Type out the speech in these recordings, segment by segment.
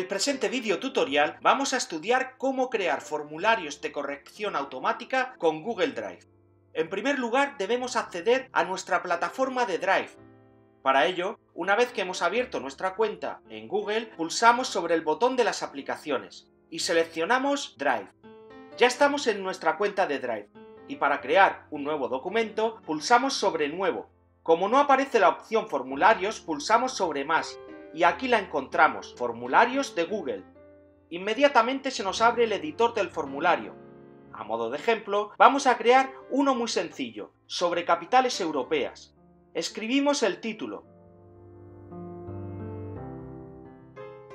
En el presente vídeo tutorial vamos a estudiar cómo crear formularios de corrección automática con Google Drive. En primer lugar, debemos acceder a nuestra plataforma de Drive. Para ello, una vez que hemos abierto nuestra cuenta en Google, pulsamos sobre el botón de las aplicaciones y seleccionamos Drive. Ya estamos en nuestra cuenta de Drive y para crear un nuevo documento pulsamos sobre Nuevo. Como no aparece la opción Formularios, pulsamos sobre Más y aquí la encontramos, Formularios de Google. Inmediatamente se nos abre el editor del formulario. A modo de ejemplo, vamos a crear uno muy sencillo, sobre capitales europeas. Escribimos el título.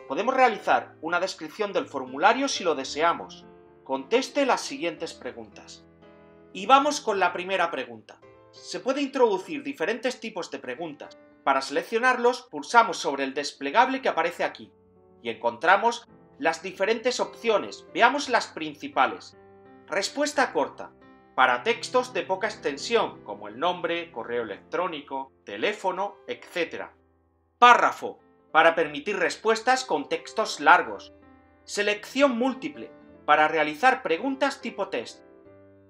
Podemos realizar una descripción del formulario si lo deseamos. Conteste las siguientes preguntas. Y vamos con la primera pregunta. Se puede introducir diferentes tipos de preguntas. Para seleccionarlos, pulsamos sobre el desplegable que aparece aquí y encontramos las diferentes opciones. Veamos las principales. Respuesta corta, para textos de poca extensión, como el nombre, correo electrónico, teléfono, etc. Párrafo, para permitir respuestas con textos largos. Selección múltiple, para realizar preguntas tipo test.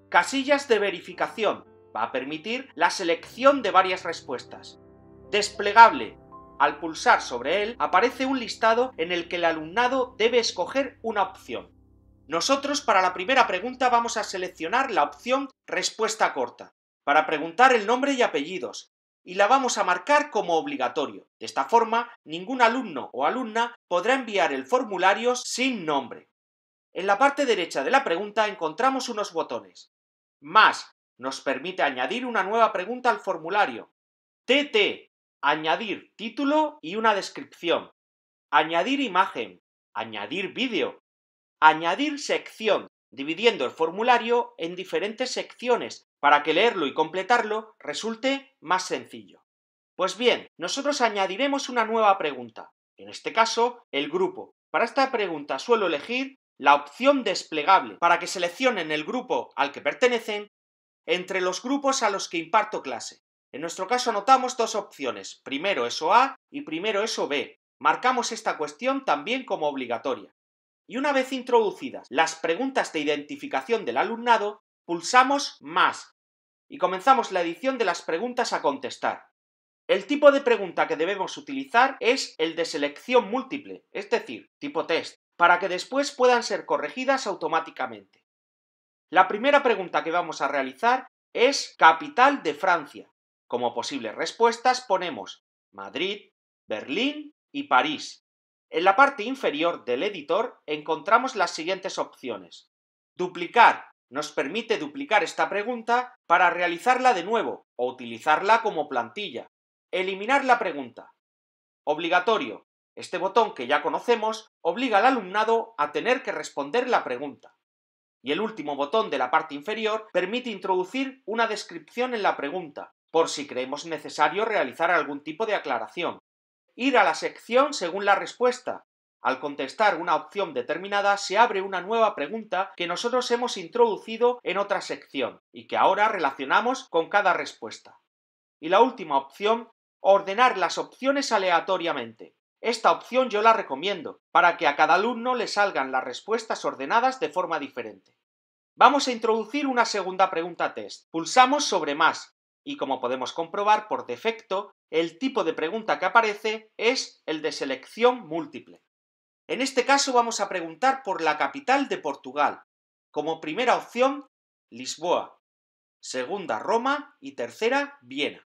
Casillas de verificación, va a permitir la selección de varias respuestas. Desplegable. Al pulsar sobre él aparece un listado en el que el alumnado debe escoger una opción. Nosotros para la primera pregunta vamos a seleccionar la opción Respuesta corta, para preguntar el nombre y apellidos, y la vamos a marcar como obligatorio. De esta forma, ningún alumno o alumna podrá enviar el formulario sin nombre. En la parte derecha de la pregunta encontramos unos botones. Más nos permite añadir una nueva pregunta al formulario. TT. Añadir título y una descripción. Añadir imagen. Añadir vídeo. Añadir sección, dividiendo el formulario en diferentes secciones para que leerlo y completarlo resulte más sencillo. Pues bien, nosotros añadiremos una nueva pregunta, en este caso, el grupo. Para esta pregunta suelo elegir la opción desplegable para que seleccionen el grupo al que pertenecen entre los grupos a los que imparto clase. En nuestro caso anotamos dos opciones, primero ESO A y primero ESO B. Marcamos esta cuestión también como obligatoria. Y una vez introducidas las preguntas de identificación del alumnado, pulsamos Más y comenzamos la edición de las preguntas a contestar. El tipo de pregunta que debemos utilizar es el de selección múltiple, es decir, tipo test, para que después puedan ser corregidas automáticamente. La primera pregunta que vamos a realizar es capital de Francia. Como posibles respuestas ponemos Madrid, Berlín y París. En la parte inferior del editor encontramos las siguientes opciones. Duplicar nos permite duplicar esta pregunta para realizarla de nuevo o utilizarla como plantilla. Eliminar la pregunta. Obligatorio. Este botón que ya conocemos obliga al alumnado a tener que responder la pregunta. Y el último botón de la parte inferior permite introducir una descripción en la pregunta, por si creemos necesario realizar algún tipo de aclaración. Ir a la sección según la respuesta. Al contestar una opción determinada se abre una nueva pregunta que nosotros hemos introducido en otra sección y que ahora relacionamos con cada respuesta. Y la última opción, ordenar las opciones aleatoriamente. Esta opción yo la recomiendo, para que a cada alumno le salgan las respuestas ordenadas de forma diferente. Vamos a introducir una segunda pregunta test. Pulsamos sobre Más y como podemos comprobar por defecto, el tipo de pregunta que aparece es el de selección múltiple. En este caso vamos a preguntar por la capital de Portugal. Como primera opción, Lisboa, segunda Roma y tercera Viena.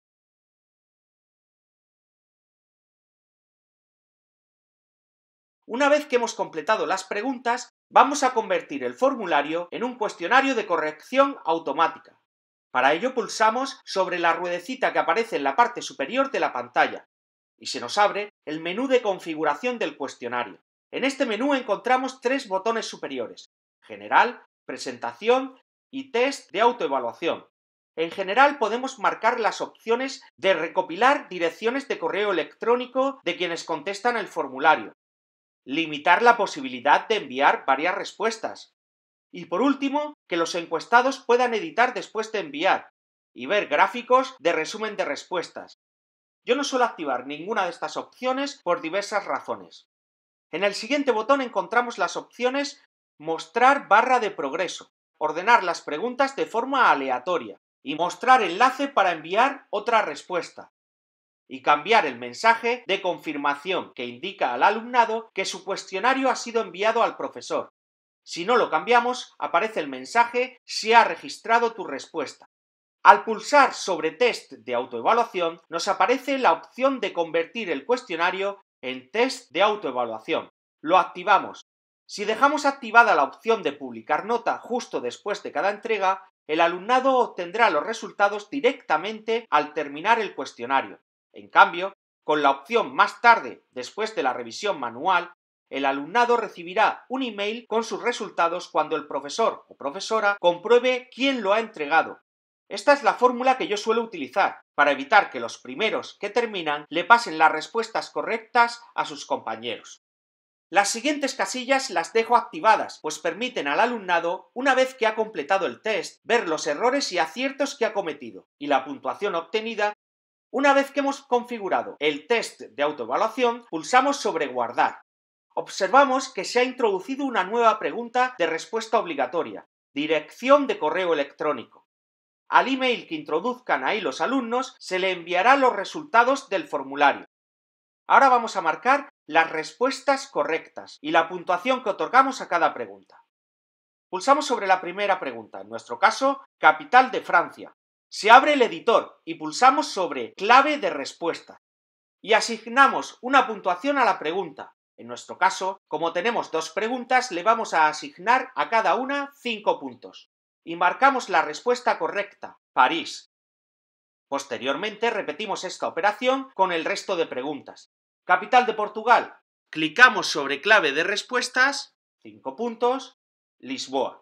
Una vez que hemos completado las preguntas, vamos a convertir el formulario en un cuestionario de corrección automática. Para ello pulsamos sobre la ruedecita que aparece en la parte superior de la pantalla y se nos abre el menú de configuración del cuestionario. En este menú encontramos tres botones superiores: General, Presentación y Test de autoevaluación. En general podemos marcar las opciones de recopilar direcciones de correo electrónico de quienes contestan el formulario, limitar la posibilidad de enviar varias respuestas y, por último, que los encuestados puedan editar después de enviar y ver gráficos de resumen de respuestas. Yo no suelo activar ninguna de estas opciones por diversas razones. En el siguiente botón encontramos las opciones Mostrar barra de progreso, ordenar las preguntas de forma aleatoria y mostrar enlace para enviar otra respuesta, y cambiar el mensaje de confirmación que indica al alumnado que su cuestionario ha sido enviado al profesor. Si no lo cambiamos, aparece el mensaje «Se ha registrado tu respuesta». Al pulsar sobre test de autoevaluación, nos aparece la opción de convertir el cuestionario en test de autoevaluación. Lo activamos. Si dejamos activada la opción de publicar nota justo después de cada entrega, el alumnado obtendrá los resultados directamente al terminar el cuestionario. En cambio, con la opción más tarde, después de la revisión manual, el alumnado recibirá un email con sus resultados cuando el profesor o profesora compruebe quién lo ha entregado. Esta es la fórmula que yo suelo utilizar para evitar que los primeros que terminan le pasen las respuestas correctas a sus compañeros. Las siguientes casillas las dejo activadas, pues permiten al alumnado, una vez que ha completado el test, ver los errores y aciertos que ha cometido y la puntuación obtenida. Una vez que hemos configurado el test de autoevaluación, pulsamos sobre Guardar. Observamos que se ha introducido una nueva pregunta de respuesta obligatoria, dirección de correo electrónico. Al email que introduzcan ahí los alumnos se le enviará los resultados del formulario. Ahora vamos a marcar las respuestas correctas y la puntuación que otorgamos a cada pregunta. Pulsamos sobre la primera pregunta, en nuestro caso, capital de Francia. Se abre el editor y pulsamos sobre clave de respuesta y asignamos una puntuación a la pregunta. En nuestro caso, como tenemos dos preguntas, le vamos a asignar a cada una 5 puntos. Y marcamos la respuesta correcta, París. Posteriormente repetimos esta operación con el resto de preguntas. Capital de Portugal. Clicamos sobre clave de respuestas, 5 puntos, Lisboa.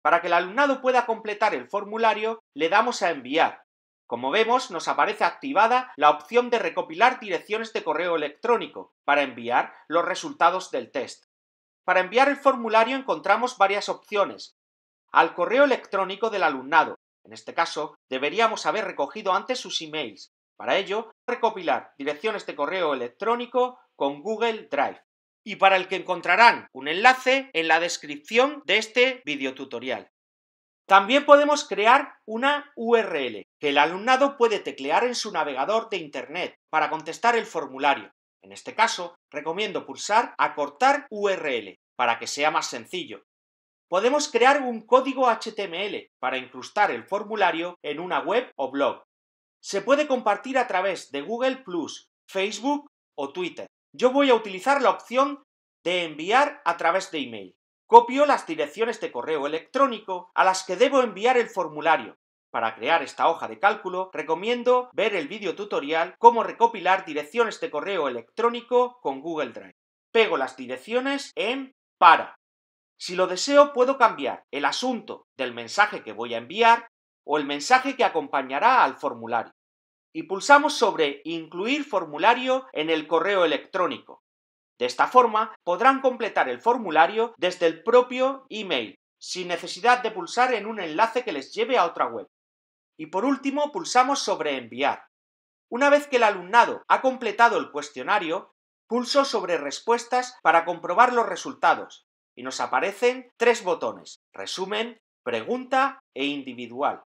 Para que el alumnado pueda completar el formulario, le damos a enviar. Como vemos, nos aparece activada la opción de recopilar direcciones de correo electrónico para enviar los resultados del test. Para enviar el formulario encontramos varias opciones. Al correo electrónico del alumnado. En este caso, deberíamos haber recogido antes sus emails. Para ello, recopilar direcciones de correo electrónico con Google Drive. Y para el que encontrarán un enlace en la descripción de este videotutorial. También podemos crear una URL que el alumnado puede teclear en su navegador de Internet para contestar el formulario. En este caso, recomiendo pulsar Acortar URL para que sea más sencillo. Podemos crear un código HTML para incrustar el formulario en una web o blog. Se puede compartir a través de Google+, Facebook o Twitter. Yo voy a utilizar la opción de enviar a través de email. Copio las direcciones de correo electrónico a las que debo enviar el formulario. Para crear esta hoja de cálculo, recomiendo ver el vídeo tutorial Cómo recopilar direcciones de correo electrónico con Google Drive. Pego las direcciones en Para. Si lo deseo, puedo cambiar el asunto del mensaje que voy a enviar o el mensaje que acompañará al formulario. Y pulsamos sobre Incluir formulario en el correo electrónico. De esta forma, podrán completar el formulario desde el propio email, sin necesidad de pulsar en un enlace que les lleve a otra web. Y por último, pulsamos sobre Enviar. Una vez que el alumnado ha completado el cuestionario, pulso sobre Respuestas para comprobar los resultados. Y nos aparecen 3 botones: Resumen, Pregunta e Individual.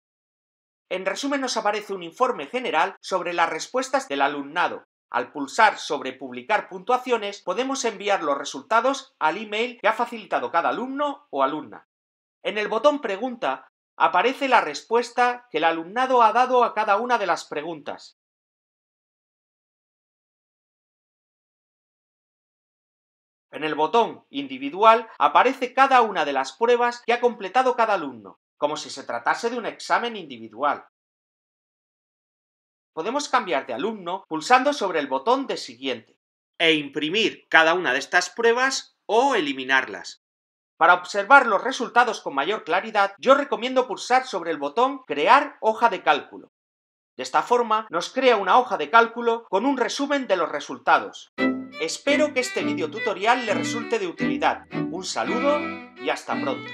En resumen nos aparece un informe general sobre las respuestas del alumnado. Al pulsar sobre Publicar puntuaciones, podemos enviar los resultados al email que ha facilitado cada alumno o alumna. En el botón Pregunta aparece la respuesta que el alumnado ha dado a cada una de las preguntas. En el botón Individual aparece cada una de las pruebas que ha completado cada alumno, como si se tratase de un examen individual. Podemos cambiar de alumno pulsando sobre el botón de Siguiente e imprimir cada una de estas pruebas o eliminarlas. Para observar los resultados con mayor claridad, yo recomiendo pulsar sobre el botón Crear hoja de cálculo. De esta forma, nos crea una hoja de cálculo con un resumen de los resultados. Espero que este video tutorial le resulte de utilidad. Un saludo y hasta pronto.